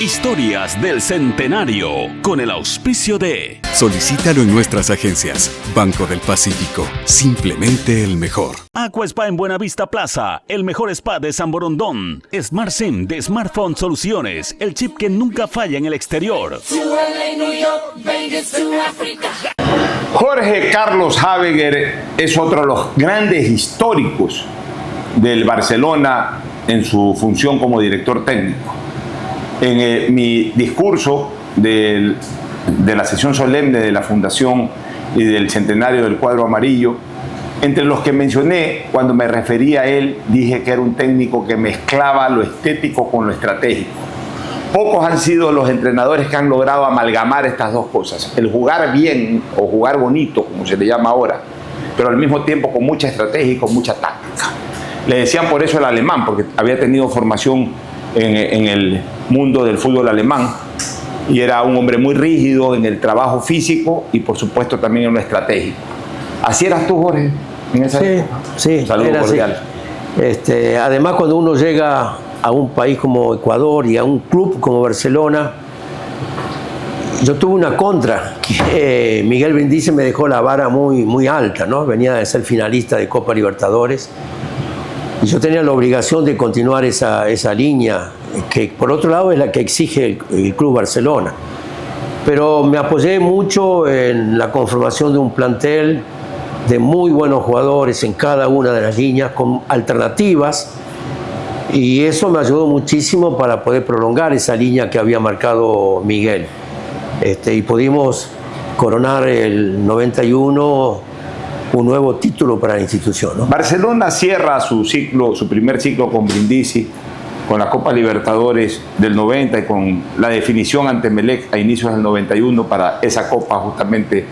Historias del Centenario, con el auspicio de... Solicítalo en nuestras agencias. Banco del Pacífico, simplemente el mejor. Aqua Spa en Buenavista Plaza, el mejor spa de San Borondón. Smart SIM de Smartphone Soluciones, el chip que nunca falla en el exterior. Jorge Carlos Javier es otro de los grandes históricos del Barcelona en su función como director técnico. En mi discurso de la sesión solemne de la Fundación y del Centenario del Cuadro Amarillo, entre los que mencioné, cuando me refería a él, dije que era un técnico que mezclaba lo estético con lo estratégico. Pocos han sido los entrenadores que han logrado amalgamar estas dos cosas, el jugar bien o jugar bonito, como se le llama ahora, pero al mismo tiempo con mucha estrategia y con mucha táctica. Le decían por eso el alemán, porque había tenido formación en el mundo del fútbol alemán y era un hombre muy rígido en el trabajo físico y por supuesto también en lo estratégico. ¿Así eras tú, Jorge, en esa época? Sí, saludo cordial. Además, cuando uno llega a un país como Ecuador y a un club como Barcelona, yo tuve una contra, que Miguel Brindisi me dejó la vara muy alta, ¿no? Venía de ser finalista de Copa Libertadores y yo tenía la obligación de continuar esa línea, que por otro lado es la que exige el Club Barcelona. Pero me apoyé mucho en la conformación de un plantel de muy buenos jugadores en cada una de las líneas, con alternativas, y eso me ayudó muchísimo para poder prolongar esa línea que había marcado Miguel. Y pudimos coronar el 91 un nuevo título para la institución, ¿no? Barcelona cierra su primer ciclo con Brindisi, con la Copa Libertadores del 90 y con la definición ante Emelec a inicios del 91 para esa Copa justamente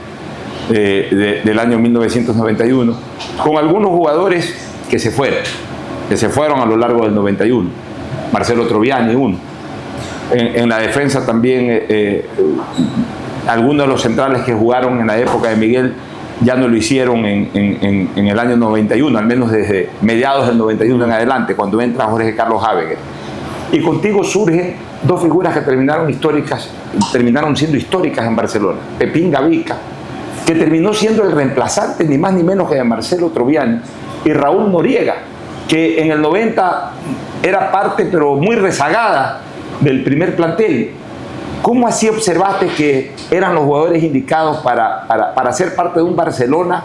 del año 1991, con algunos jugadores que se fueron a lo largo del 91. Marcelo Troviani, uno. En la defensa también algunos de los centrales que jugaron en la época de Miguel ya no lo hicieron en el año 91, al menos desde mediados del 91 en adelante, cuando entra Jorge Carlos Javier. Y contigo surgen dos figuras que terminaron siendo históricas en Barcelona. Pepín Gavica, que terminó siendo el reemplazante ni más ni menos que de Marcelo Troviani, y Raúl Noriega, que en el 90 era parte pero muy rezagada del primer plantel. ¿Cómo así observaste que eran los jugadores indicados para ser parte de un Barcelona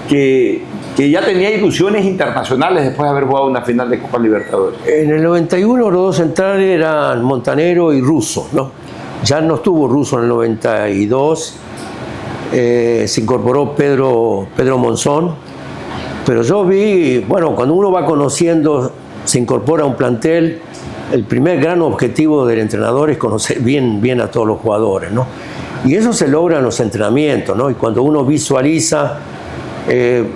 que ya tenía ilusiones internacionales después de haber jugado una final de Copa Libertadores? En el 91 los dos centrales eran Montanero y Russo, ¿no? Ya no estuvo Russo en el 92, se incorporó Pedro Monzón, pero yo vi, bueno, cuando uno va conociendo, se incorpora a un plantel, el primer gran objetivo del entrenador es conocer bien a todos los jugadores, ¿no? Y eso se logra en los entrenamientos, ¿no? Y cuando uno visualiza,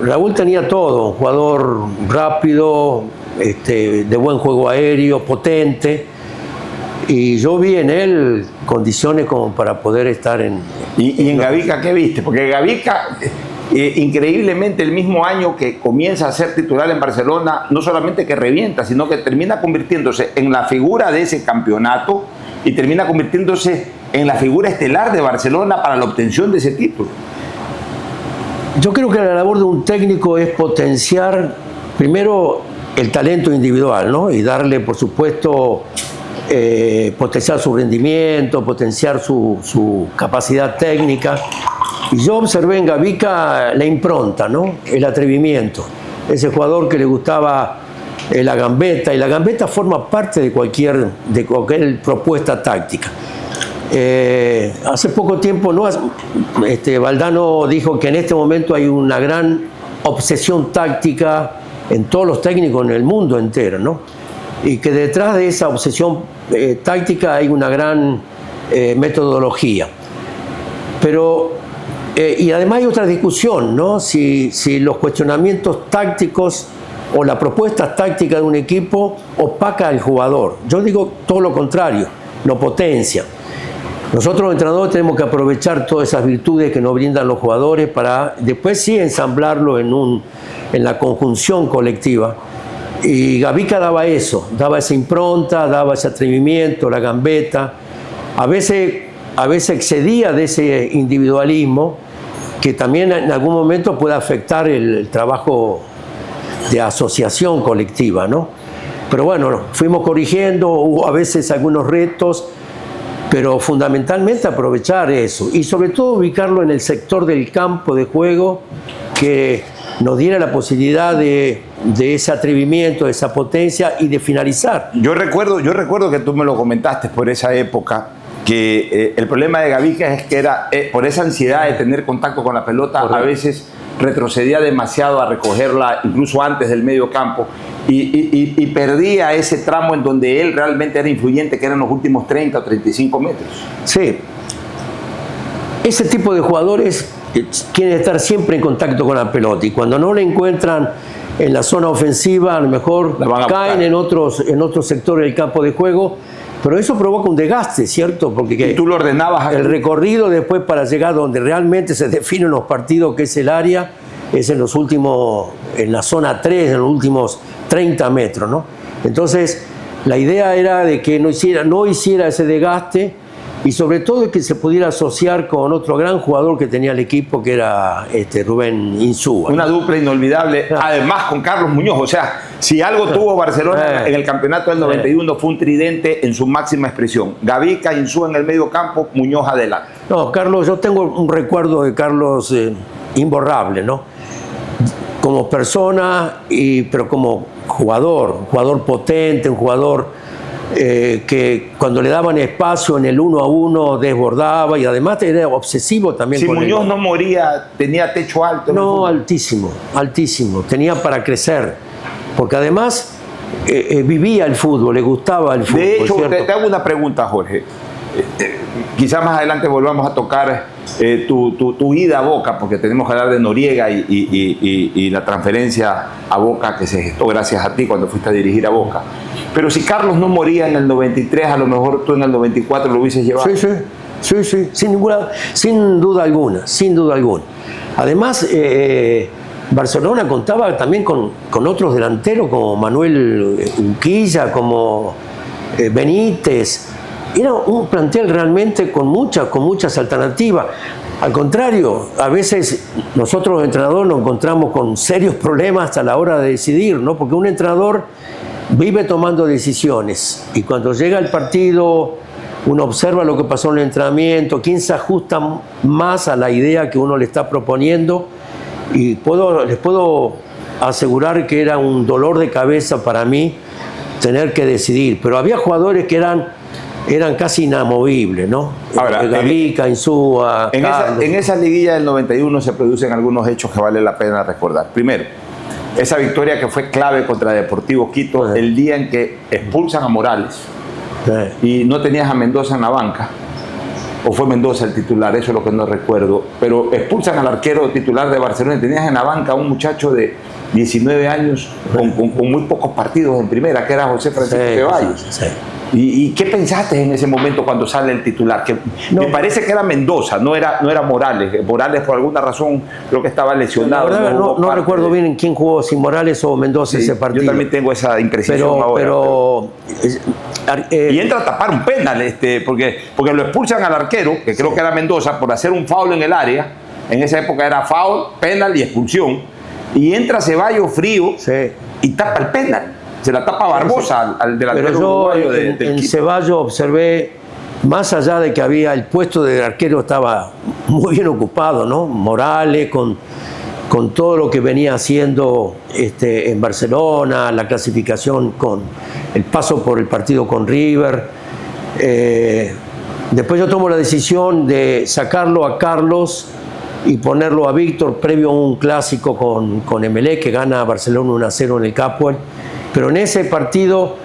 Raúl tenía todo, un jugador rápido, de buen juego aéreo, potente, y yo vi en él condiciones como para poder estar en... ¿Y en Gavica qué viste? Porque Gavica... increíblemente el mismo año que comienza a ser titular en Barcelona, no solamente que revienta, sino que termina convirtiéndose en la figura de ese campeonato y termina convirtiéndose en la figura estelar de Barcelona para la obtención de ese título. Yo creo que la labor de un técnico es potenciar primero el talento individual, ¿no? Y darle, por supuesto, potenciar su rendimiento, potenciar su capacidad técnica. Y yo observé en Gavica la impronta, ¿no? El atrevimiento. Ese jugador que le gustaba la gambeta, y la gambeta forma parte de cualquier propuesta táctica. Hace poco tiempo, ¿no? Valdano dijo que en este momento hay una gran obsesión táctica en todos los técnicos en el mundo entero, ¿no? Y que detrás de esa obsesión táctica hay una gran metodología. Pero y además hay otra discusión, ¿no? Si los cuestionamientos tácticos o la propuesta táctica de un equipo opaca al jugador. Yo digo todo lo contrario, lo potencia. Nosotros los entrenadores tenemos que aprovechar todas esas virtudes que nos brindan los jugadores para después sí ensamblarlo en la conjunción colectiva. Y Gavica daba eso, daba esa impronta, daba ese atrevimiento, la gambeta. a veces excedía de ese individualismo que también en algún momento puede afectar el trabajo de asociación colectiva, ¿no? Pero bueno, fuimos corrigiendo, hubo a veces algunos retos, pero fundamentalmente aprovechar eso y sobre todo ubicarlo en el sector del campo de juego que nos diera la posibilidad de ese atrevimiento, de esa potencia y de finalizar. Yo recuerdo que tú me lo comentaste por esa época, que el problema de Gavica es que era, por esa ansiedad de tener contacto con la pelota, correcto, a veces retrocedía demasiado a recogerla, incluso antes del medio campo, y perdía ese tramo en donde él realmente era influyente, que eran los últimos 30 o 35 metros. Sí. Ese tipo de jugadores quieren estar siempre en contacto con la pelota, y cuando no la encuentran en la zona ofensiva, a lo mejor caen en otros sectores del campo de juego. Pero eso provoca un desgaste, ¿cierto? Porque ¿Y tú lo ordenabas? El recorrido después para llegar donde realmente se definen los partidos, que es el área, es en la zona 3, en los últimos 30 metros, ¿no? Entonces, la idea era de que no hiciera ese desgaste y sobre todo que se pudiera asociar con otro gran jugador que tenía el equipo, que era Rubén Insúa. Una dupla inolvidable, además con Carlos Muñoz. O sea, si algo tuvo Barcelona en el campeonato del 91 fue un tridente en su máxima expresión. Gavica, Insúa en el medio campo, Muñoz adelante. No, Carlos, yo tengo un recuerdo de Carlos imborrable, ¿no? Como persona, pero como jugador potente, un jugador que cuando le daban espacio en el 1 a 1 desbordaba y además era obsesivo también. Si Muñoz no moría, tenía techo alto. No, altísimo, tenía para crecer, porque además vivía el fútbol, le gustaba el fútbol. De hecho, te hago una pregunta, Jorge. Quizás más adelante volvamos a tocar tu ida a Boca, porque tenemos que hablar de Noriega y la transferencia a Boca que se gestó gracias a ti cuando fuiste a dirigir a Boca. Pero si Carlos no moría en el 93, a lo mejor tú en el 94 lo hubieses llevado. Sí, sin duda alguna. Además, Barcelona contaba también con otros delanteros como Manuel Urquilla, como Benítez. Era un plantel realmente con muchas alternativas. Al contrario, a veces nosotros los entrenadores nos encontramos con serios problemas a la hora de decidir, ¿no? Porque un entrenador vive tomando decisiones y cuando llega el partido uno observa lo que pasó en el entrenamiento, quién se ajusta más a la idea que uno le está proponiendo, y les puedo asegurar que era un dolor de cabeza para mí tener que decidir, pero había jugadores que eran casi inamovibles, ¿no? Ahora, Gavica, Insúa, en esa liguilla del 91 se producen algunos hechos que vale la pena recordar. Primero, esa victoria que fue clave contra Deportivo Quito, el día en que expulsan a Morales y no tenías a Mendoza en la banca, o fue Mendoza el titular, eso es lo que no recuerdo, pero expulsan al arquero titular de Barcelona y tenías en la banca a un muchacho de 19 años con muy pocos partidos en primera, que era José Francisco Ceballos. ¿Y qué pensaste en ese momento cuando sale el titular? Que me parece que era Mendoza, no era Morales. Morales por alguna razón creo que estaba lesionado. La verdad, no recuerdo bien en quién jugó, si Morales o Mendoza ese partido. Yo también tengo esa imprecisión ahora. Y entra a tapar un penal, porque lo expulsan al arquero, que creo que era Mendoza, por hacer un foul en el área. En esa época era foul, penal y expulsión. Y entra Ceballos frío y tapa el penal. Se la tapa Barbosa al delantero uruguayo del en Ceballos observé, más allá de que había el puesto de arquero estaba muy bien ocupado, ¿no? Morales con todo lo que venía haciendo en Barcelona, la clasificación con el paso por el partido con River. Después yo tomo la decisión de sacarlo a Carlos y ponerlo a Víctor previo a un clásico con Emelec, que gana Barcelona 1-0 en el Capuel. Pero en ese partido,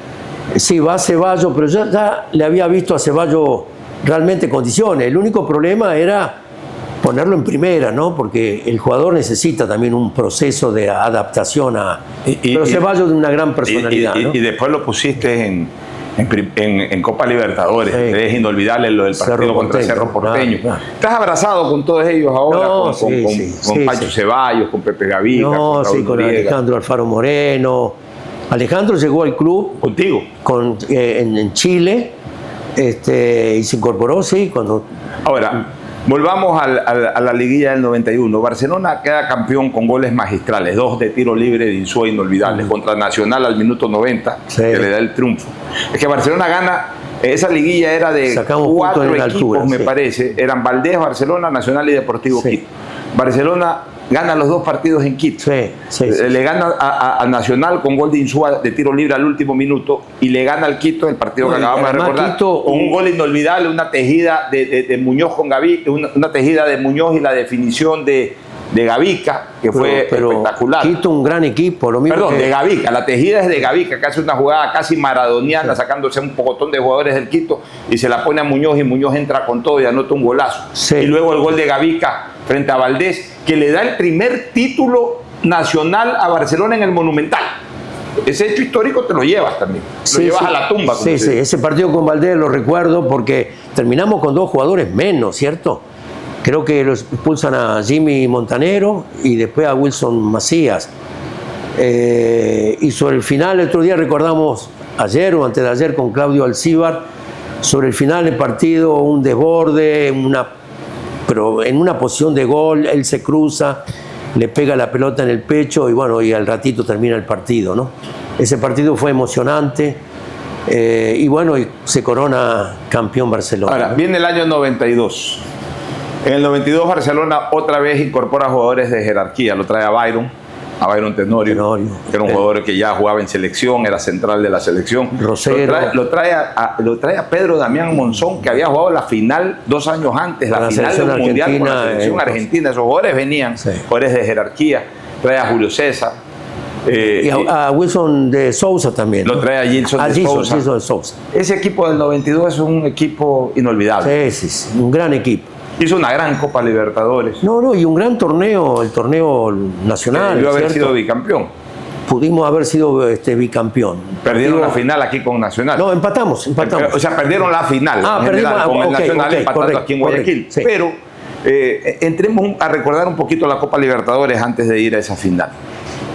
sí, va Ceballos, pero yo ya le había visto a Ceballos realmente condiciones. El único problema era ponerlo en primera, ¿no? Porque el jugador necesita también un proceso de adaptación pero Ceballos de una gran personalidad, ¿no? Y después lo pusiste en Copa Libertadores, es inolvidable lo del partido contra Cerro Porteño. ¿Estás abrazado con todos ellos ahora? Con Pancho Ceballos, con Pepe Gavica, con Alejandro Alfaro Moreno. Alejandro llegó al club contigo en Chile Y se incorporó, sí, cuando... Ahora, volvamos a la liguilla del 91. Barcelona queda campeón con goles magistrales, 2 de tiro libre de Insúa inolvidables, contra Nacional al minuto 90, Sí. que le da el triunfo. Es que Barcelona gana, esa liguilla era de Sacamos 4 puntos en la equipos, altura, me sí. parece. Eran Valdés, Barcelona, Nacional y Deportivo Sí. Quito. Barcelona gana los 2 partidos en Quito. Sí. Le gana a Nacional con gol de Insúa de tiro libre al último minuto y le gana al Quito el partido que No, y acabamos de además recordar. Quito, Con un gol inolvidable, una tejida de Muñoz con Gavica, una tejida de Muñoz y la definición de Gavica, que fue espectacular. Quito un gran equipo, lo mismo Perdón, que... de Gavica, la tejida es de Gavica, que hace una jugada casi maradoniana, sacándose un pocotón de jugadores del Quito y se la pone a Muñoz y Muñoz entra con todo y anota un golazo. Sí. Y luego el gol de Gavica frente a Valdés, que le da el primer título nacional a Barcelona en el Monumental. Ese hecho histórico te lo llevas también, lo llevas a la tumba. como Sí, se sí, dice. ese partido con Valdés lo recuerdo porque terminamos con 2 jugadores menos, ¿cierto? Creo que los expulsan a Jimmy Montanero y después a Wilson Macías. Y sobre el final, el otro día recordamos ayer o antes de ayer con Claudio Alcíbar, sobre el final del partido, un desborde, pero en una posición de gol, él se cruza, le pega la pelota en el pecho y bueno, y al ratito termina el partido, ¿no? Ese partido fue emocionante y bueno, y se corona campeón Barcelona. Ahora, viene el año 92. En el 92 Barcelona otra vez incorpora jugadores de jerarquía, lo trae a Byron Tenorio, Tenorio. que era un jugador que ya jugaba en selección, era central de la selección. Rosero. Lo trae a Pedro Damián Monzón, que había jugado la final 2 años antes, la Con la final selección del Mundial con la argentina, selección argentina. Esos jugadores venían, Sí. jugadores de jerarquía. Trae a Julio César. Y a Wilson de Sousa también. Lo trae a Gilson de Sousa. Gilson de Sousa. Ese equipo del 92 es un equipo inolvidable. Sí, un gran equipo. Hizo una gran Copa Libertadores. No, y un gran torneo, el torneo nacional. Debió haber ¿cierto? sido bicampeón. Pudimos haber sido bicampeón. Perdieron Digo, la final aquí con Nacional. No, empatamos. O sea, perdieron la final en perdimos, general, con el ok, Nacional ok, empatando correcto, aquí en Guayaquil. correcto, sí. Pero entremos a recordar un poquito la Copa Libertadores antes de ir a esa final.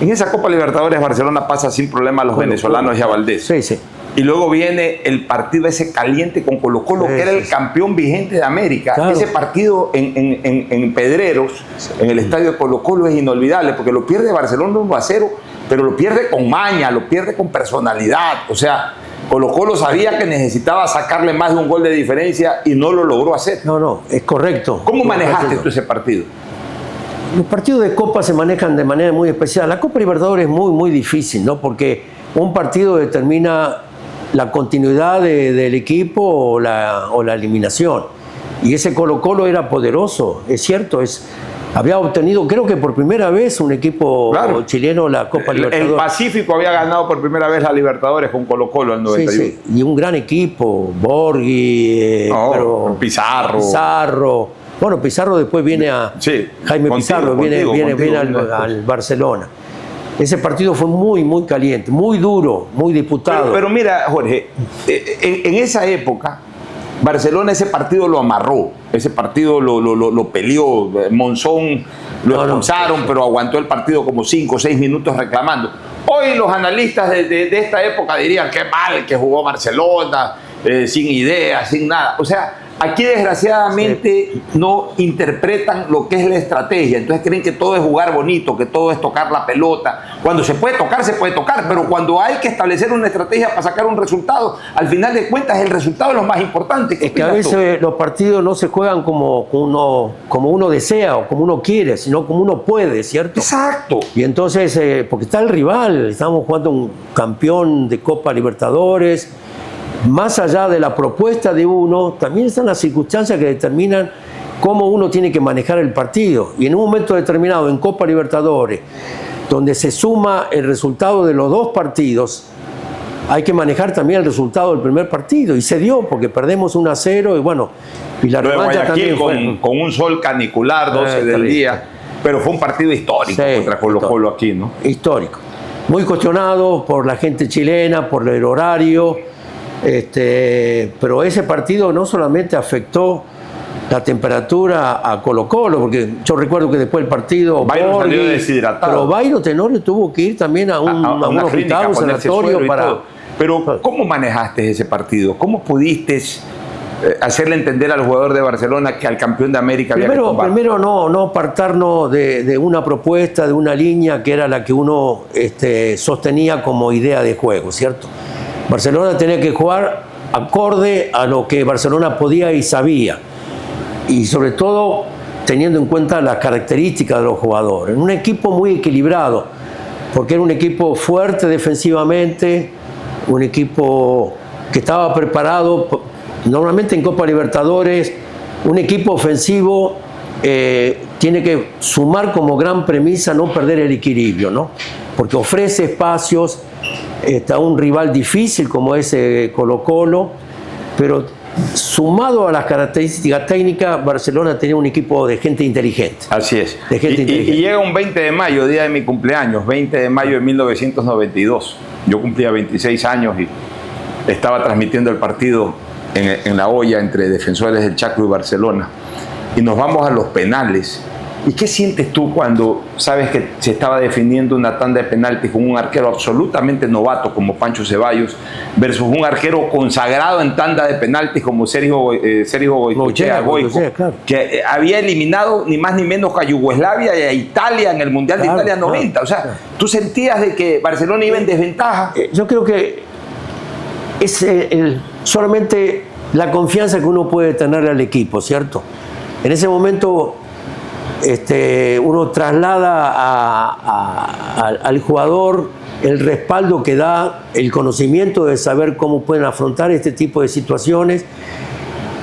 En esa Copa Libertadores Barcelona pasa sin problema a los venezolanos y a Valdés. Sí. Y luego viene el partido ese caliente con Colo-Colo, Sí, que era el sí. campeón vigente de América. Claro. Ese partido en Pedreros, en el estadio de Colo-Colo, es inolvidable, porque lo pierde Barcelona 1-0, pero lo pierde con maña, lo pierde con personalidad. O sea, Colo-Colo sabía que necesitaba sacarle más de un gol de diferencia y no lo logró hacer. No, es correcto. ¿Cómo manejaste tú ese partido? Los partidos de Copa se manejan de manera muy especial. La Copa Libertadores es muy, muy difícil, ¿no? Porque un partido determina la continuidad del equipo o la eliminación. Y ese Colo-Colo era poderoso, es cierto. Había obtenido, creo que por primera vez, un equipo chileno la Copa Libertadores. El Pacífico había ganado por primera vez la Libertadores con Colo-Colo en el 91. Sí. Y un gran equipo, Borghi, Pizarro. Bueno, Pizarro después viene a... Sí, Jaime Pizarro viene contigo, al Barcelona. Ese partido fue muy, muy caliente, muy duro, muy disputado. Pero mira, Jorge, en esa época, Barcelona ese partido lo amarró, ese partido lo peleó. Monzón lo expulsaron, pero aguantó el partido como 5 o 6 minutos reclamando. Hoy los analistas de esta época dirían qué mal que jugó Barcelona, sin ideas, sin nada. O sea, aquí desgraciadamente no interpretan lo que es la estrategia, entonces creen que todo es jugar bonito, que todo es tocar la pelota. Cuando se puede tocar, pero cuando hay que establecer una estrategia para sacar un resultado, al final de cuentas el resultado es lo más importante. Es que a veces los partidos no se juegan como uno desea o como uno quiere, sino como uno puede, ¿cierto? Exacto. Y entonces, porque está el rival, estamos jugando un campeón de Copa Libertadores. Más allá de la propuesta de uno, también están las circunstancias que determinan cómo uno tiene que manejar el partido. Y en un momento determinado, en Copa Libertadores, donde se suma el resultado de los 2 partidos, hay que manejar también el resultado del primer partido. Y se dio, porque perdemos 1-0 y bueno, y la revancha también fue con un sol canicular, 12 del día. Pero fue un partido histórico contra Colo-Colo aquí, ¿no? Histórico. Muy cuestionado por la gente chilena, por el horario. Pero ese partido no solamente afectó la temperatura a Colo-Colo, porque yo recuerdo que después del partido Byron salió deshidratado. Pero Byron Tenorio tuvo que ir también a un hospital, un sanatorio Pero ¿cómo manejaste ese partido? ¿Cómo pudiste hacerle entender al jugador de Barcelona que al campeón de América había que tumbar? Primero no apartarnos de una propuesta, de una línea que era la que uno sostenía como idea de juego, ¿cierto? Barcelona tenía que jugar acorde a lo que Barcelona podía y sabía, y sobre todo teniendo en cuenta las características de los jugadores. Un equipo muy equilibrado, porque era un equipo fuerte defensivamente, un equipo que estaba preparado. Normalmente en Copa Libertadores, un equipo ofensivo tiene que sumar como gran premisa no perder el equilibrio, ¿no? Porque ofrece espacios a un rival difícil como es Colo-Colo, pero sumado a las características técnicas, Barcelona tenía un equipo de gente inteligente. Así es. De gente inteligente. Y llega un 20 de mayo, día de mi cumpleaños, 20 de mayo de 1992. Yo cumplía 26 años y estaba transmitiendo el partido en La Hoya entre Defensores del Chaco y Barcelona. Y nos vamos a los penales. ¿Y qué sientes tú cuando sabes que se estaba definiendo una tanda de penaltis con un arquero absolutamente novato como Pancho Ceballos versus un arquero consagrado en tanda de penaltis como Sergio Goicoechea, claro, que había eliminado ni más ni menos que a Yugoslavia y a Italia en el Mundial de Italia 90? O sea, ¿tú sentías de que Barcelona iba en desventaja? Yo creo que es solamente la confianza que uno puede tener al equipo, ¿cierto? En ese momento uno traslada al jugador el respaldo que da, el conocimiento de saber cómo pueden afrontar este tipo de situaciones,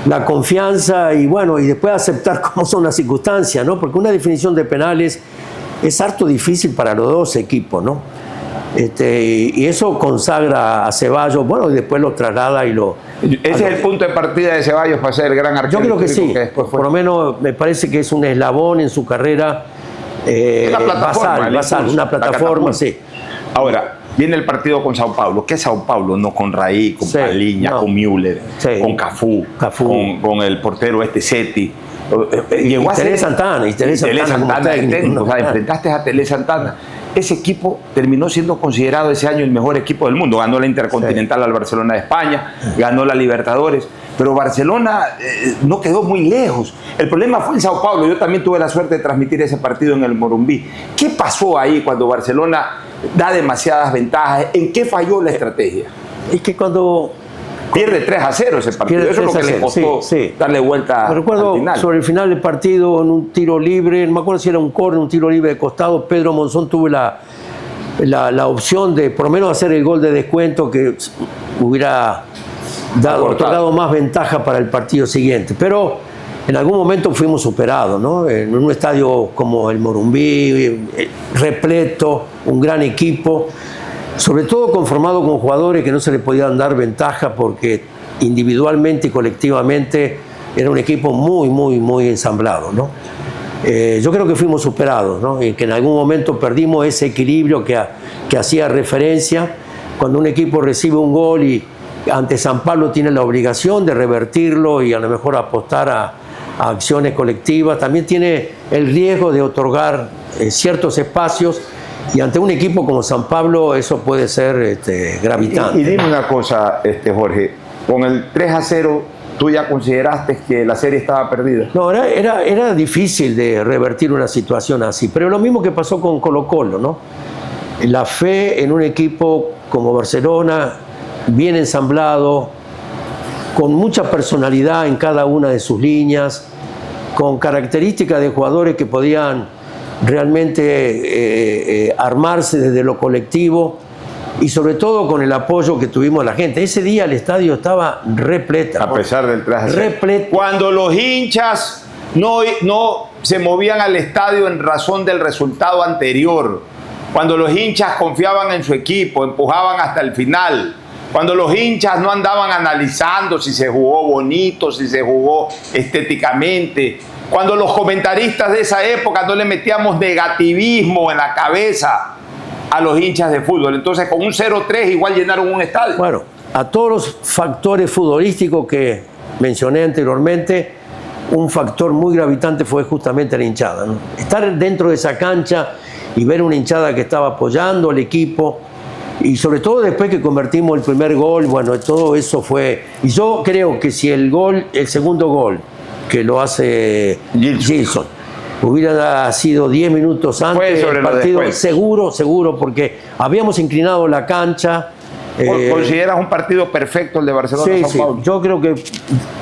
la confianza y bueno, y después aceptar cómo son las circunstancias, ¿no? Porque una definición de penales es harto difícil para los dos equipos, ¿no? Y eso consagra a Ceballos, bueno, y después lo traslada y lo... Ese es el punto de partida de Ceballos para ser el gran arquero. Yo creo que sí, por lo menos me parece que es un eslabón en su carrera basal, una plataforma, sí. Ahora, viene el partido con Sao Paulo. ¿Qué es Sao Paulo? No con Raí, con Paliña, con Müller, con Cafú, con el portero Seti. Llegó a Tele Santana, técnico, o sea, enfrentaste a Tele Santana. Ese equipo terminó siendo considerado ese año el mejor equipo del mundo. Ganó la Intercontinental al Barcelona de España, ganó la Libertadores, pero Barcelona no quedó muy lejos. El problema fue en Sao Paulo. Yo también tuve la suerte de transmitir ese partido en el Morumbí. ¿Qué pasó ahí cuando Barcelona da demasiadas ventajas? ¿En qué falló la estrategia? Es que cuando... Pierde 3-0 ese partido. Eso es lo que le costó darle vuelta al final. Sobre el final del partido, en un tiro libre, no me acuerdo si era un córner, un tiro libre de costado, Pedro Monzón tuvo la opción de por lo menos hacer el gol de descuento que hubiera otorgado más ventaja para el partido siguiente. Pero en algún momento fuimos superados, ¿no? En un estadio como el Morumbí, repleto, un gran equipo, sobre todo conformado con jugadores que no se le podían dar ventaja porque individualmente y colectivamente era un equipo muy ensamblado, ¿no? Yo creo que fuimos superados, ¿no? Y que en algún momento perdimos ese equilibrio que hacía referencia. Cuando un equipo recibe un gol y ante San Pablo tiene la obligación de revertirlo y a lo mejor apostar a acciones colectivas, también tiene el riesgo de otorgar ciertos espacios. Y ante un equipo como San Pablo eso puede ser gravitante. Y dime una cosa, Jorge, con el 3-0, ¿tú ya consideraste que la serie estaba perdida? No, era difícil de revertir una situación así, pero lo mismo que pasó con Colo-Colo, ¿no? La fe en un equipo como Barcelona, bien ensamblado, con mucha personalidad en cada una de sus líneas, con características de jugadores que podían realmente armarse desde lo colectivo y sobre todo con el apoyo que tuvimos de la gente. Ese día el estadio estaba repleto. A pesar del 3-0. Repleto. Cuando los hinchas no se movían al estadio en razón del resultado anterior, cuando los hinchas confiaban en su equipo, empujaban hasta el final, cuando los hinchas no andaban analizando si se jugó bonito, si se jugó estéticamente, cuando los comentaristas de esa época no le metíamos negativismo en la cabeza a los hinchas de fútbol. Entonces con un 0-3 igual llenaron un estadio. Bueno, a todos los factores futbolísticos que mencioné anteriormente, un factor muy gravitante fue justamente la hinchada, ¿no? Estar dentro de esa cancha y ver una hinchada que estaba apoyando al equipo, Y sobre todo después que convertimos el primer gol, bueno, todo eso fue... Y yo creo que si el segundo gol, que lo hace Gilson, hubiera sido 10 minutos antes, el partido seguro, porque habíamos inclinado la cancha. ¿Consideras un partido perfecto el de Barcelona-Sao Paulo? Yo creo que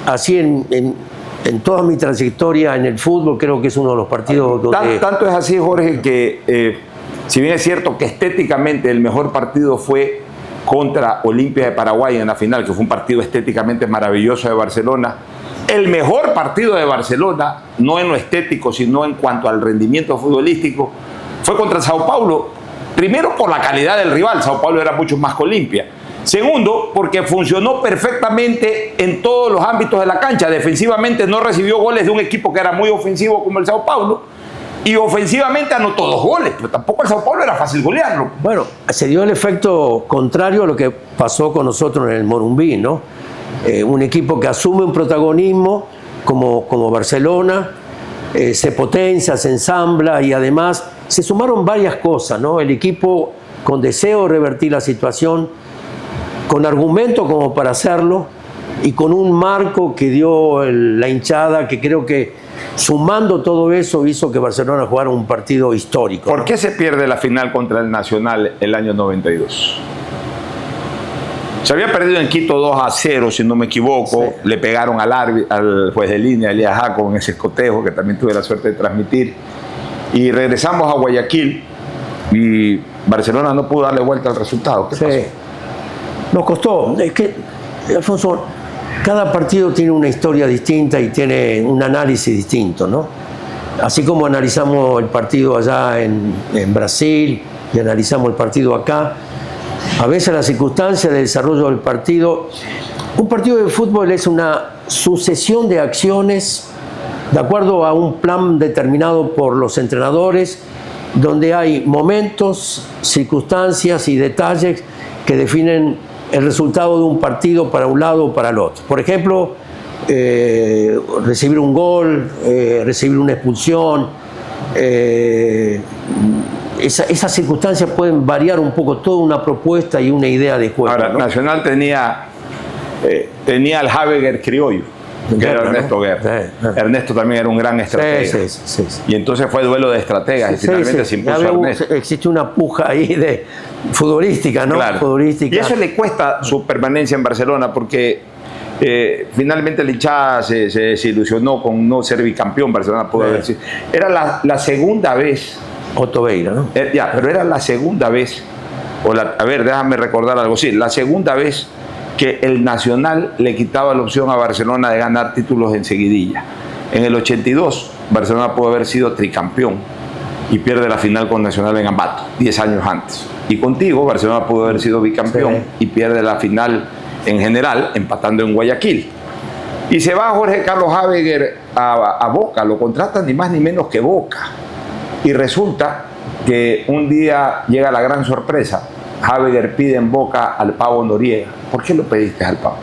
así en toda mi trayectoria en el fútbol, creo que es uno de los partidos donde... Tanto es así, Jorge, que si bien es cierto que estéticamente el mejor partido fue contra Olimpia de Paraguay en la final, que fue un partido estéticamente maravilloso de Barcelona, el mejor partido de Barcelona, no en lo estético, sino en cuanto al rendimiento futbolístico, fue contra Sao Paulo. Primero, por la calidad del rival. Sao Paulo era mucho más que Olimpia. Segundo, porque funcionó perfectamente en todos los ámbitos de la cancha. Defensivamente no recibió goles de un equipo que era muy ofensivo como el Sao Paulo. Y ofensivamente anotó 2 goles, pero tampoco el Sao Paulo era fácil golearlo. Bueno, se dio el efecto contrario a lo que pasó con nosotros en el Morumbí, ¿no? Un equipo que asume un protagonismo como Barcelona, se potencia, se ensambla y además se sumaron varias cosas, ¿no? El equipo con deseo de revertir la situación, con argumento como para hacerlo y con un marco que dio la hinchada, que creo que sumando todo eso hizo que Barcelona jugara un partido histórico. ¿Por qué se pierde la final contra el Nacional el año 92? Se había perdido en Quito 2-0, si no me equivoco. Sí. Le pegaron al juez de línea, Elías Jaco, en ese cotejo que también tuve la suerte de transmitir. Y regresamos a Guayaquil y Barcelona no pudo darle vuelta al resultado. ¿Qué pasó? Nos costó. Es que, Alfonso, cada partido tiene una historia distinta y tiene un análisis distinto, ¿no? Así como analizamos el partido allá en Brasil y analizamos el partido acá, a veces las circunstancias de desarrollo del partido... Un partido de fútbol es una sucesión de acciones de acuerdo a un plan determinado por los entrenadores, donde hay momentos, circunstancias y detalles que definen el resultado de un partido para un lado o para el otro. Por ejemplo, recibir un gol, recibir una expulsión, esas circunstancias pueden variar un poco toda una propuesta y una idea de juego. Ahora, ¿no? Nacional tenía al Habeger criollo, que era Ernesto Guerra. Ernesto también era un gran estratega. Sí. Y entonces fue duelo de estrategas y finalmente se impuso Ernesto. Existe una puja ahí de futbolística, ¿no? Claro. Futbolística. Y eso le cuesta su permanencia en Barcelona porque finalmente el hinchada se desilusionó con no ser bicampeón. Barcelona pudo haber sido. Era la segunda vez. Otto Beira, ¿no? Pero era la segunda vez, a ver, déjame recordar algo, sí, la segunda vez que el Nacional le quitaba la opción a Barcelona de ganar títulos en seguidilla. En el 82, Barcelona pudo haber sido tricampeón y pierde la final con Nacional en Ambato, 10 años antes. Y contigo, Barcelona pudo haber sido bicampeón y pierde la final en general, empatando en Guayaquil. Y se va Jorge Carlos Habeger a Boca, lo contratan ni más ni menos que Boca. Y resulta que un día llega la gran sorpresa. Habeger pide en Boca al Pavo Noriega. ¿Por qué lo pediste al Pavo?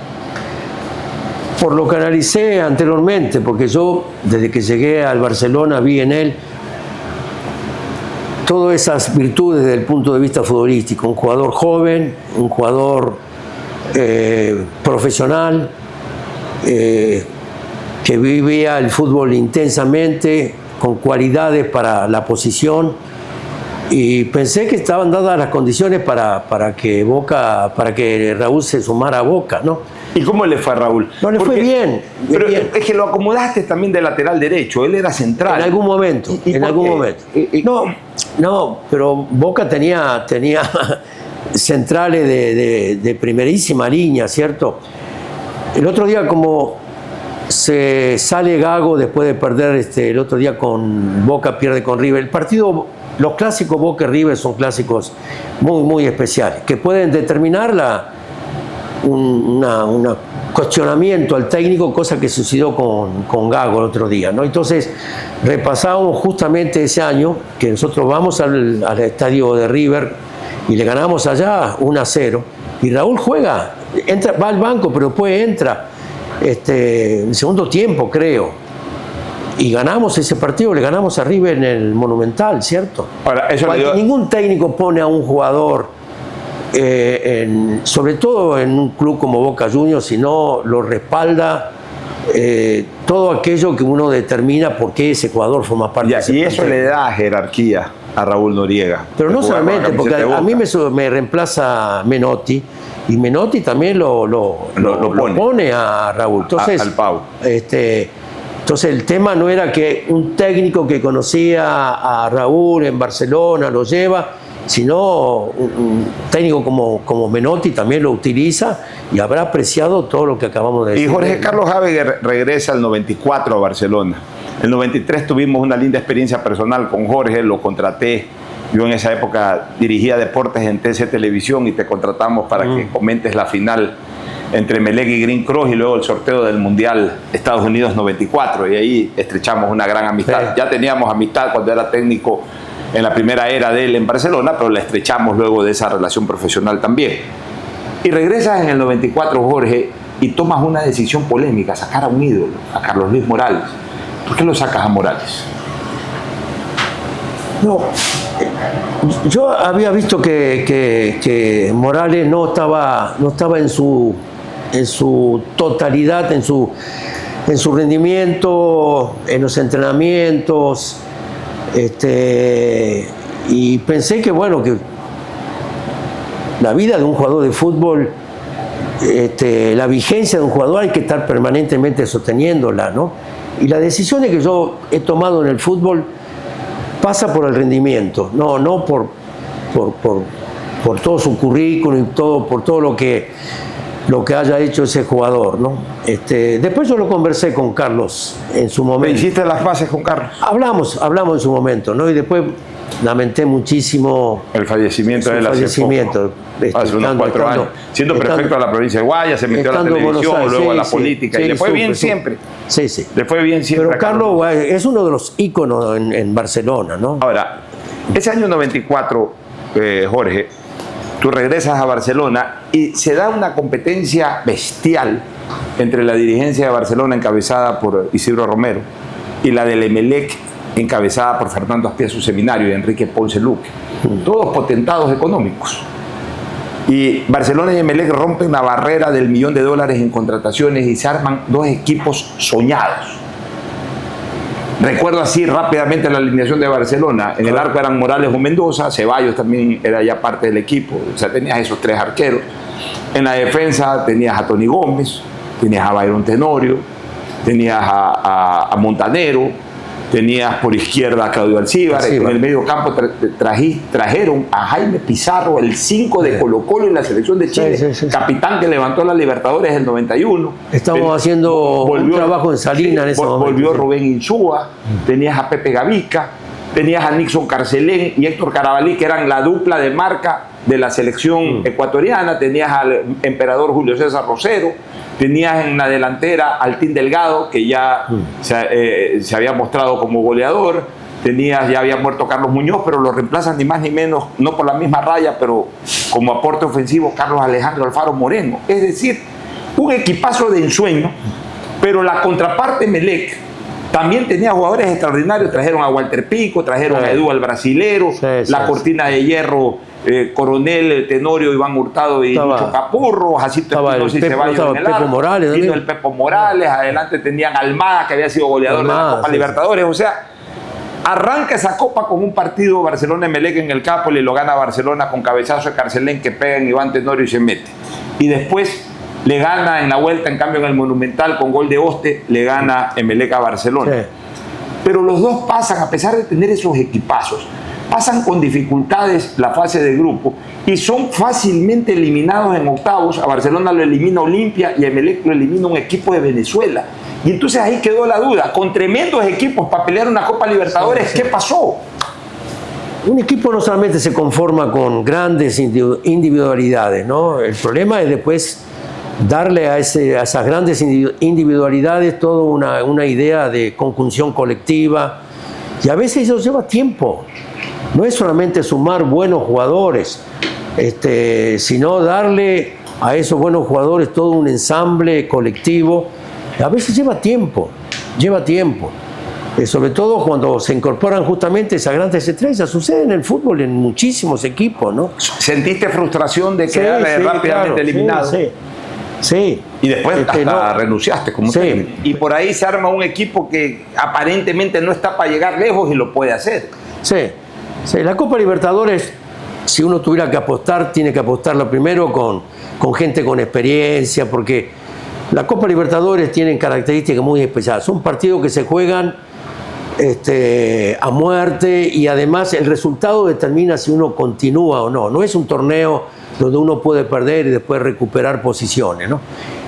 Por lo que analicé anteriormente, porque yo desde que llegué al Barcelona vi en él todas esas virtudes desde el punto de vista futbolístico. Un jugador joven, un jugador profesional, que vivía el fútbol intensamente, con cualidades para la posición, y pensé que estaban dadas las condiciones para que Raúl se sumara a Boca, ¿no? ¿Y cómo le fue a Raúl? No le fue bien. Pero es que lo acomodaste también de lateral derecho, él era central. En algún momento, en algún momento. No, pero Boca tenía centrales de primerísima línea, ¿cierto? El otro día, como se sale Gago después de perder el otro día con Boca, pierde con River. El partido, los clásicos Boca y River son clásicos muy, muy especiales, que pueden determinar un cuestionamiento al técnico, cosa que sucedió con Gago el otro día, ¿no? Entonces, repasamos justamente ese año que nosotros vamos al estadio de River y le ganamos allá 1-0. Y Raúl juega, va al banco, pero después entra. En el segundo tiempo, creo, y ganamos ese partido, le ganamos a River en el Monumental, ¿cierto? Ahora, ningún técnico pone a un jugador sobre todo en un club como Boca Juniors, si no lo respalda todo aquello que uno determina por qué ese jugador forma parte de ese y eso le da jerarquía a Raúl Noriega. Pero no solamente, porque a mí me reemplaza Menotti, y Menotti también lo pone a Raúl. Entonces, al Pau. Entonces el tema no era que un técnico que conocía a Raúl en Barcelona lo lleva, sino un técnico como Menotti también lo utiliza y habrá apreciado todo lo que acabamos de decir. Y Jorge Carlos Javier regresa al 94 a Barcelona. En el 93 tuvimos una linda experiencia personal con Jorge, lo contraté. Yo en esa época dirigía deportes en TC Televisión y te contratamos para que comentes la final entre Emelec y Green Cross y luego el sorteo del Mundial Estados Unidos 94, y ahí estrechamos una gran amistad. Sí. Ya teníamos amistad cuando era técnico en la primera era de él en Barcelona, pero la estrechamos luego de esa relación profesional también. Y regresas en el 94, Jorge, y tomas una decisión polémica, sacar a un ídolo, a Carlos Luis Morales. ¿Por qué lo sacas a Morales? No, yo había visto que Morales no estaba en su totalidad, en su rendimiento, en los entrenamientos, y pensé que bueno, que la vida de un jugador de fútbol, la vigencia de un jugador hay que estar permanentemente sosteniéndola, ¿no? Y las decisiones que yo he tomado en el fútbol pasa por el rendimiento, no por todo su currículum y por todo lo que haya hecho ese jugador, ¿no? Después yo lo conversé con Carlos en su momento. ¿Hiciste las bases con Carlos? Hablamos en su momento, ¿no? Y después lamenté muchísimo el fallecimiento de él hace unos 4 años. Siendo prefecto de la provincia de Guaya, se metió a la televisión, luego a la política, y le fue bien siempre. Sí. Le fue bien siempre. Pero Carlos es uno de los íconos en Barcelona, ¿no? Ahora, ese año 94, Jorge, tú regresas a Barcelona y se da una competencia bestial entre la dirigencia de Barcelona encabezada por Isidro Romero y la del Emelec encabezada por Fernando Aspiazu Seminario y Enrique Ponce Luque, todos potentados económicos. Y Barcelona y Emelec rompen la barrera del $1 millón en contrataciones y se arman 2 equipos soñados. Recuerdo así rápidamente la alineación de Barcelona. En el arco eran Morales o Mendoza, Ceballos también era ya parte del equipo, o sea, tenías esos 3 arqueros. En la defensa tenías a Tony Gómez, tenías a Byron Tenorio, tenías a Montanero, tenías por izquierda a Claudio Alcíbar, en el medio campo trajeron a Jaime Pizarro, el 5 de Colo-Colo en la selección de Chile, capitán que levantó la Libertadores del 91. Estamos haciendo un trabajo en Salinas en ese momento. Volvió Rubén Insúa, tenías a Pepe Gavica, tenías a Nixon Carcelén y Héctor Carabalí, que eran la dupla de marca de la selección ecuatoriana, tenías al emperador Julio César Rosero, tenías en la delantera al Tim Delgado, que ya se había mostrado como goleador, ya había muerto Carlos Muñoz, pero lo reemplazan ni más ni menos, no por la misma raya, pero como aporte ofensivo, Carlos Alejandro Alfaro Moreno. Es decir, un equipazo de ensueño, pero la contraparte Emelec también tenía jugadores extraordinarios. Trajeron a Walter Pico, trajeron a Edu al brasilero, la cortina de hierro, Coronel, Tenorio, Iván Hurtado y Lucho Capurro, Jacinto Espinosa y Ceballos en el arco. Vino el Pepo Morales, adelante tenían a Almada, que había sido goleador de la Copa Libertadores. O sea, arranca esa copa con un partido Barcelona-Emelec en el Capoli y lo gana Barcelona con cabezazo de Carcelén que pega en Iván Tenorio y se mete. Y después le gana en la vuelta, en cambio en el Monumental con gol de Oste, le gana Emelec a Barcelona. Pero los dos pasan, a pesar de tener esos equipazos, pasan con dificultades la fase de grupo y son fácilmente eliminados en octavos. A Barcelona lo elimina Olimpia y a Emelec lo elimina un equipo de Venezuela. Y entonces ahí quedó la duda, con tremendos equipos para pelear una Copa Libertadores, ¿qué pasó? Un equipo no solamente se conforma con grandes individualidades, ¿no? El problema es después darle a esas grandes individualidades toda una idea de conjunción colectiva, y a veces eso lleva tiempo. No es solamente sumar buenos jugadores, sino darle a esos buenos jugadores todo un ensamble colectivo. A veces lleva tiempo. Sobre todo cuando se incorporan justamente esas grandes estrellas. Sucede en el fútbol en muchísimos equipos, ¿no? ¿Sentiste frustración de quedar rápidamente claro, eliminado? Sí. Y después hasta no, renunciaste como técnico. Y por ahí se arma un equipo que aparentemente no está para llegar lejos y lo puede hacer. Sí. La Copa Libertadores, si uno tuviera que apostar, tiene que apostarlo primero con gente con experiencia, porque la Copa Libertadores tienen características muy especiales. Son partidos que se juegan a muerte, y además el resultado determina si uno continúa o no. No es un torneo donde uno puede perder y después recuperar posiciones, ¿no?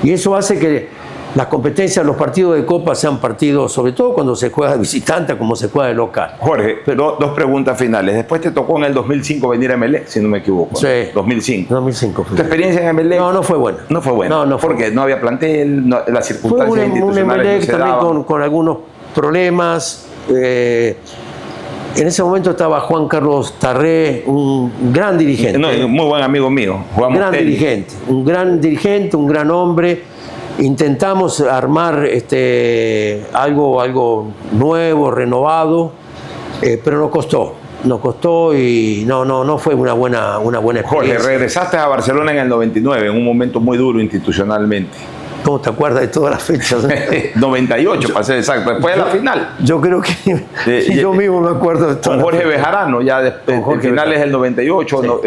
Y eso hace que las competencias, los partidos de Copa sean partidos, sobre todo cuando se juega de visitante como se juega de local. Jorge, dos preguntas finales. Después te tocó en el 2005 venir a Emelec, si no me equivoco. Sí. 2005. 2005 fue. ¿Tu experiencia en Emelec? No fue buena. No fue buena. No fue porque no había plantel, las circunstancias fue un institucionales Emelec no se también daban. con algunos problemas. En ese momento estaba Juan Carlos Tarré, un gran dirigente. No, muy buen amigo mío. Un gran dirigente, un gran hombre. Intentamos armar algo nuevo, renovado, pero nos costó y no fue una buena experiencia. Jorge, regresaste a Barcelona en el 99, en un momento muy duro institucionalmente. ¿Cómo te acuerdas de todas las fechas? 98, para ser exacto, después de la final. Yo creo que yo mismo me acuerdo de todo. Con Jorge Bejarano, ya después, finales del 98,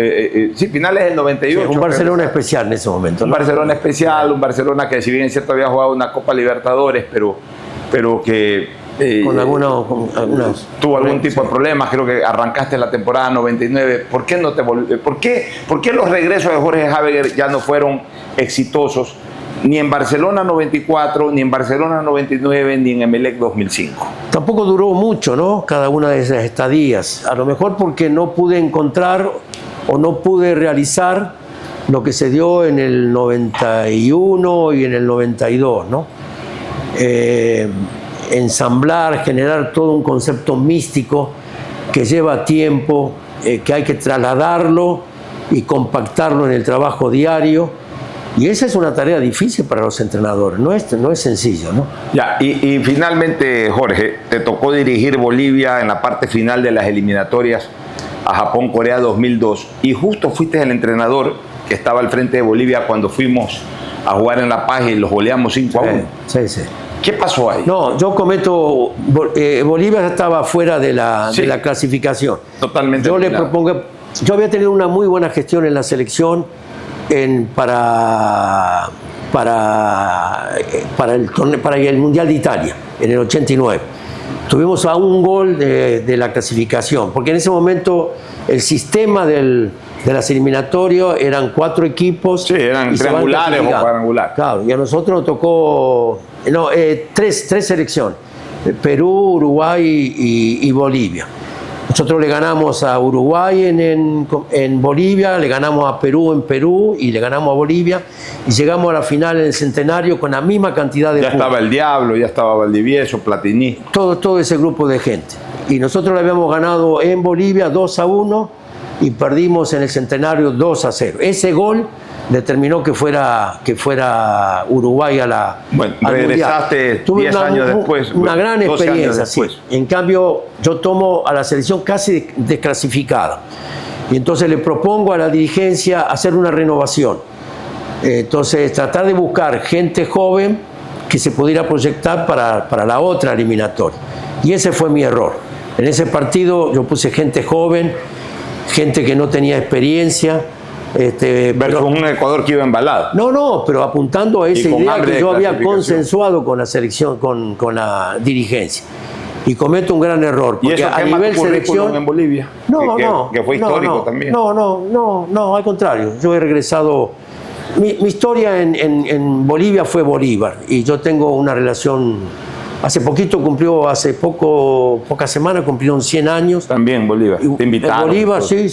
finales del 98. Sí, un Barcelona especial en ese momento. Un Barcelona especial, un Barcelona que si bien es cierto había jugado una Copa Libertadores, pero que con algunos tuvo algún tipo de problemas. Creo que arrancaste la temporada 99. ¿Por qué no te ¿Por qué los regresos de Jorge Javier ya no fueron exitosos? Ni en Barcelona 94, ni en Barcelona 99, ni en Emelec 2005. Tampoco duró mucho, ¿no? Cada una de esas estadías. A lo mejor porque no pude encontrar o no pude realizar lo que se dio en el 91 y en el 92, ¿no? Ensamblar, generar todo un concepto místico que lleva tiempo, que hay que trasladarlo y compactarlo en el trabajo diario. Y esa es una tarea difícil para los entrenadores, no es sencillo, ¿no? Ya, y finalmente, Jorge, te tocó dirigir Bolivia en la parte final de las eliminatorias a Japón-Corea 2002, y justo fuiste el entrenador que estaba al frente de Bolivia cuando fuimos a jugar en La Paz y los goleamos 5-1. Sí. ¿Qué pasó ahí? No, yo cometo... Bolivia estaba fuera de la clasificación. Totalmente. Yo le propongo... Yo había tenido una muy buena gestión en la selección para el Mundial de Italia, en el 89. Tuvimos a un gol de la clasificación, porque en ese momento el sistema de las eliminatorias eran 4 equipos. Sí, eran triangulares o cuadrangulares. Claro, y a nosotros nos tocó 3 selecciones: Perú, Uruguay y Bolivia. Nosotros le ganamos a Uruguay en Bolivia, le ganamos a Perú en Perú y le ganamos a Bolivia, y llegamos a la final en el Centenario con la misma cantidad de puntos. Ya estaba el Diablo, ya estaba Valdivieso, Platini. Todo ese grupo de gente. Y nosotros le habíamos ganado en Bolivia 2-1 y perdimos en el Centenario 2-0. Ese gol determinó que fuera Uruguay al regresaste 10 años después. Una gran experiencia, sí. Después. En cambio, yo tomo a la selección casi desclasificada. Y entonces le propongo a la dirigencia hacer una renovación. Entonces, tratar de buscar gente joven que se pudiera proyectar para la otra eliminatoria. Y ese fue mi error. En ese partido yo puse gente joven, gente que no tenía experiencia. Versus un Ecuador que iba embalado. No, pero apuntando a esa idea que yo había consensuado con la selección, con la dirigencia. Y cometo un gran error. Porque ¿y eso a nivel selección en Bolivia? Que fue histórico también. No, al contrario. Yo he regresado. Mi historia en Bolivia fue Bolívar. Y yo tengo una relación. Hace pocas semanas cumplieron 100 años. También Bolívar. Te invitaron. Bolívar, sí.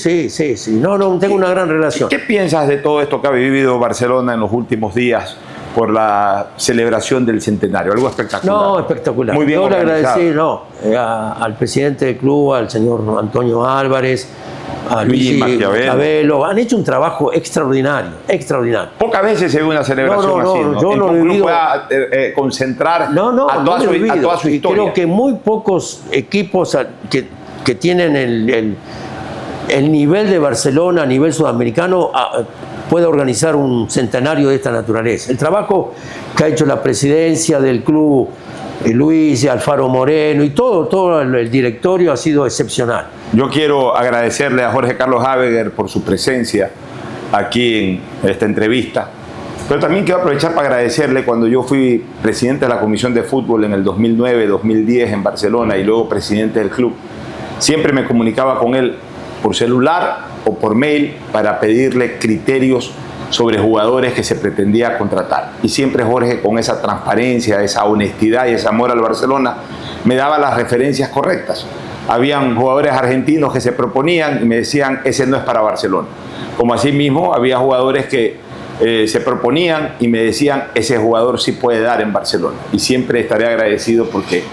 Tengo una gran relación. ¿Qué piensas de todo esto que ha vivido Barcelona en los últimos días por la celebración del centenario? Algo espectacular. No, espectacular. Muy bien yo le organizado. agradecí al presidente del club, al señor Antonio Álvarez, a Luigi Luigi Maquiavelo. Maquiavelo. Han hecho un trabajo extraordinario, extraordinario. Pocas veces se ve una celebración No, así, ¿no? yo En no que he uno vivido. pueda concentrar a toda no me olvido. a toda su Y historia. creo que muy pocos equipos que tienen el nivel de Barcelona a nivel sudamericano puede organizar un centenario de esta naturaleza. El trabajo que ha hecho la presidencia del club, Luis, Alfaro Moreno y todo el directorio ha sido excepcional. Yo quiero agradecerle a Jorge Carlos Habeger por su presencia aquí en esta entrevista, pero también quiero aprovechar para agradecerle cuando yo fui presidente de la Comisión de Fútbol en el 2009-2010 en Barcelona y luego presidente del club. Siempre me comunicaba con él por celular o por mail para pedirle criterios sobre jugadores que se pretendía contratar. Y siempre Jorge, con esa transparencia, esa honestidad y ese amor al Barcelona, me daba las referencias correctas. Habían jugadores argentinos que se proponían y me decían, ese no es para Barcelona. Como así mismo había jugadores que se proponían y me decían, ese jugador sí puede dar en Barcelona. Y siempre estaré agradecido porque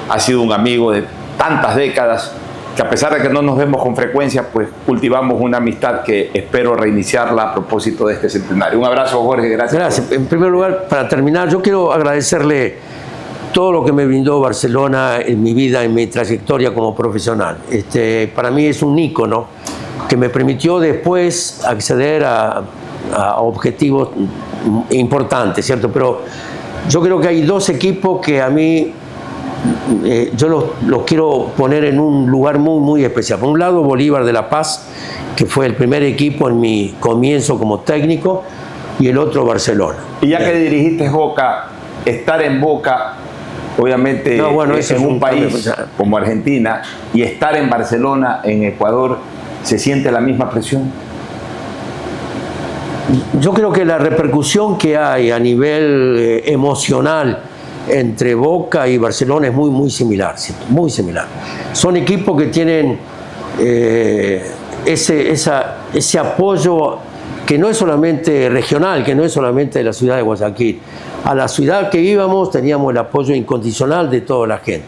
ha sido un amigo de tantas décadas, que a pesar de que no nos vemos con frecuencia, pues cultivamos una amistad que espero reiniciarla a propósito de este centenario. Un abrazo, Jorge, gracias. Gracias. En primer lugar, para terminar, yo quiero agradecerle todo lo que me brindó Barcelona en mi vida, en mi trayectoria como profesional. Para mí es un ícono que me permitió después acceder a objetivos importantes, ¿cierto? Pero yo creo que hay dos equipos que a mí yo los quiero poner en un lugar muy, muy especial. Por un lado, Bolívar de La Paz, que fue el primer equipo en mi comienzo como técnico, y el otro, Barcelona. Y ya que dirigiste Boca, estar en Boca, obviamente, en un país como Argentina, y estar en Barcelona, en Ecuador, ¿se siente la misma presión? Yo creo que la repercusión que hay a nivel emocional entre Boca y Barcelona es muy, muy similar, ¿cierto? Muy similar. Son equipos que tienen ese apoyo que no es solamente regional, que no es solamente de la ciudad de Guayaquil. A la ciudad que íbamos teníamos el apoyo incondicional de toda la gente.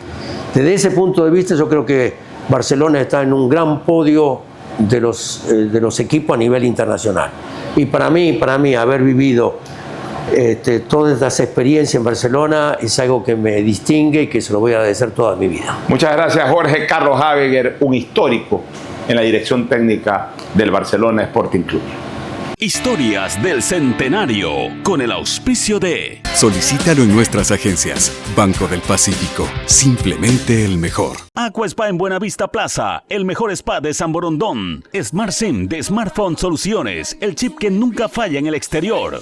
Desde ese punto de vista yo creo que Barcelona está en un gran podio de los equipos a nivel internacional. Y para mí haber vivido todas estas experiencias en Barcelona es algo que me distingue y que se lo voy a agradecer toda mi vida. Muchas gracias, Jorge Carlos Habeger, un histórico en la dirección técnica del Barcelona Sporting Club. Historias del Centenario, con el auspicio de... Solicítalo en nuestras agencias. Banco del Pacífico, simplemente el mejor. Aqua Spa en Buenavista Plaza, el mejor spa de San Borondón. Smart SIM de Smartphone Soluciones, el chip que nunca falla en el exterior.